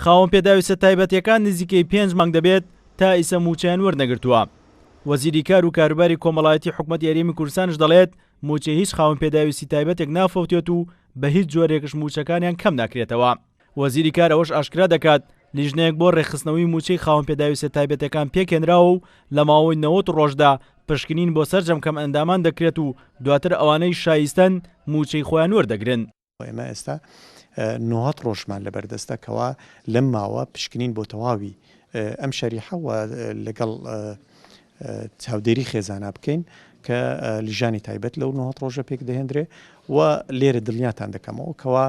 خاوەن پێداویستە تایبەتیەکان نزیکەی 5 مانگ دەبێت تا ئیسە موچەیان وەرنەگرتووە. وەزیری کار و کاروباری کۆمەڵایەتی حکوومەتی یاریمی کوردستانش دەڵێت موچە هیچ خاوەن پێداویستی تایبەتێک نافەوتێت و بە هیچ جۆرێکش موچەکانیان کەم ناکرێتەوە. وەزیری کار ئەوەش ئاشکرا دەکات لیژنەیەک بۆ ڕێخستنەوەی موچەی خاوەن پێداویستە تایبەتەکان پێکێنراوە و لە ماوەی 90 ڕۆژدا پشکنین بۆ سەرجەم کەم ئەندامان دەکرێت و دواتر ئەوانەی شایستەن موچەی خۆیان وەردەگرن. ئێمە ئێستا 90 ڕۆژمان لەبەردەستە کەوا لەم ماوە پشکنین بۆ تەواوی ئەم شەریحەوە لەگەڵ چاودێری خێزانە بکەین کە لیژانی تایبەت لەو 90 ڕۆژە پێک دەهێنرێ و لێرە دڵنیاتان دەکەمەوە کەوا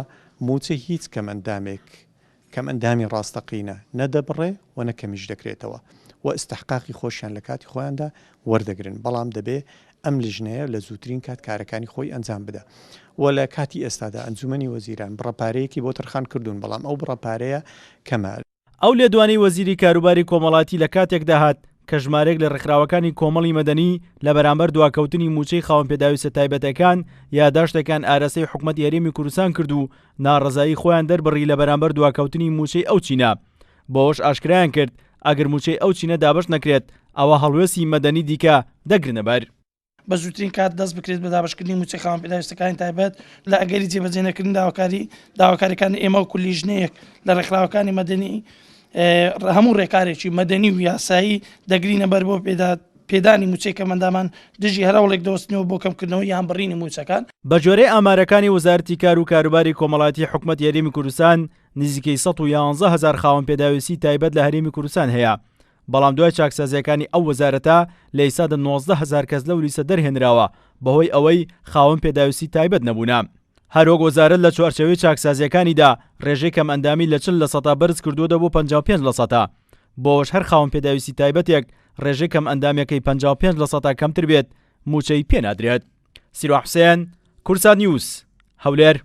موچە هیچ کەم ئەندامی ڕاستەقینە نەدەبڕێ و نەکەمیش دەکرێتەوە و ئستحقاقی خۆشیان لە کاتی خۆیاندا وەردەگرن، بەڵام دەبێ ئەم لیژنەیە لە زووترین کات کارەکانی خۆی ئەنجام بدە و لە کاتی ئێستادا ئەنجومەنی وەزیران بڕەپارەیەکی بۆ تەرخان کردوون، بەڵام ئەو بڕەپارەیە کەمە. ئەو لێدوانی وەزیری کاروباری کۆمەڵاتی لە کاتێک داهات کە ژمارەیەک لە ڕێکخراوەکانی کۆمەڵی مەدەنی لە بەرامبەر دواکەوتنی موچەی خاوەن پێداویستە تایبەتەکان یاداشتەکان ئارەسەی حکوومەت یاریمی کوردستان کرد و ناڕەزایی خۆیان دەربڕی لە بەرامبەر دواکەوتنی موچەی ئەو چینە. بۆش ئاشکرایان کرد ئەگەر موچەی ئەو چینە دابش نەکرێت ئەوە هەڵوێستی مەدەنی دیکە دەگرنە بەر. بە زووترین کات دەست بکرێت بە دابشکردنی موچەی خاوەن پێداویستەکانی تایبەت لە ئەگەری جێبەجێنەکردن داواکاریەکان ئێمە وەکو لیژنەیەک لە ڕێکخراوەکانی مەدەنی هەموو ڕێکارێکی مەدەنی و یاسایی دەگرینە بەر بۆ پێدانی موچەی کەمەندامان دژی هەراوڵێک دەوەستنەوە بۆ کەمکردنەوەی یان بڕینی موچەکان. بە جۆرەی ئامارەکانی وەزارەتی کار و کاروباری کۆمەڵایەتی حکوومەت یاریمی کوردستان نزیکەی 111,000 خاوەن پێداویستی تایبەت لە هەرێمی کوردستان هەیە، بەڵام دوای چاکسازیەکانی ئەو وەزارەتە لە ئێستادا 19,000 کەس لەو لیستە دەرهێنراوە بەهۆی ئەوەی خاوەن پێداویستی تایبەت نەبوونە. هەروەک وەزارەت لە چوارچێوەی چاکسازیەکانیدا ڕێژەی کەم ئەندامی لە 40% بەرز کردووەدە بۆ 55%. بۆش هەر خاوەن پێداویستی تایبەتێک ڕێژەی کەم ئەندامەکەی 55% کەمتر بێت موچەی پێ نادرێت. سیروح حوسێن، کورسان نیوز، هەولێر.